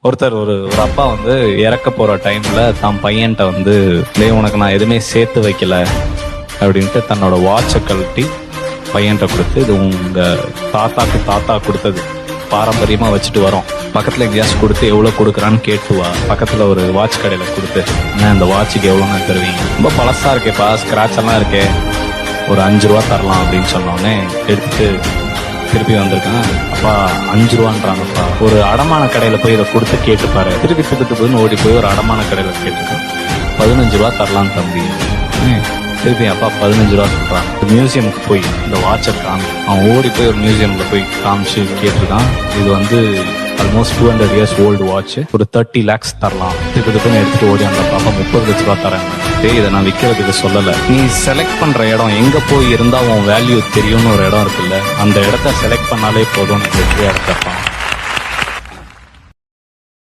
ஒருத்தர் ஒரு ஒரு அப்பா வந்து இறக்க போற டைம்ல தான் பையன்கிட்ட வந்து உனக்கு நான் எதுவுமே சேர்த்து வைக்கல அப்படின்ட்டு தன்னோட வாட்சை கழட்டி பையன்கிட்ட கொடுத்து, இது உங்க தாத்தா கொடுத்தது, பாரம்பரியமா வச்சுட்டு வரோம், பக்கத்துல எங்கேயாச்சும் கொடுத்து எவ்வளவு கொடுக்குறான்னு கேட்டு வா. பக்கத்துல ஒரு வாட்ச் கடையில கொடுத்து, இந்த வாட்சுக்கு எவ்வளோன்னு தருவீங்க, ரொம்ப பழசா இருக்கேப்பா, ஸ்கிராட்ச் எல்லாம் இருக்கே, ஒரு 5 ரூபா தரலாம் அப்படின்னு சொன்னோடனே எடுத்துட்டு திருப்பி வந்திருக்கேன். அப்பா 5 ரூபான்றாங்கப்பா. ஒரு அடமான கடையில போய் இதை கொடுத்து கேட்டுப்பாரு. திருப்பி திட்டு ஓடி போய் ஒரு அடமான கடையில கேட்டுருக்கேன். 15 ரூபா தரலாம் தம்பி. திருப்பி அப்பா 15 ரூபா சொல்றான். மியூசியமுக்கு போய் இந்த வாட்சை அவன் ஓடி போய் ஒரு மியூசியம்ல போய் காமிச்சு கேட்டிருக்கான். இது வந்து ஆல்மோஸ்ட் 200 years ஓல்டு வாட்ச், ஒரு 30 lakhs தரலாம். திருப்பி எடுத்துட்டு ஓடி அந்த பாப்பா 30 லட்ச ரூபா தரேன். இதை நான் விற்கிறதுக்கு சொல்லலை. நீ செலக்ட் பண்ற இடம் எங்க போய் இருந்தா உன் வேல்யூ தெரியும்னு ஒரு இடம் இருக்குல்ல, அந்த இடத்த செலக்ட் பண்ணாலே போதும், வெற்றியா இருக்கலாம்.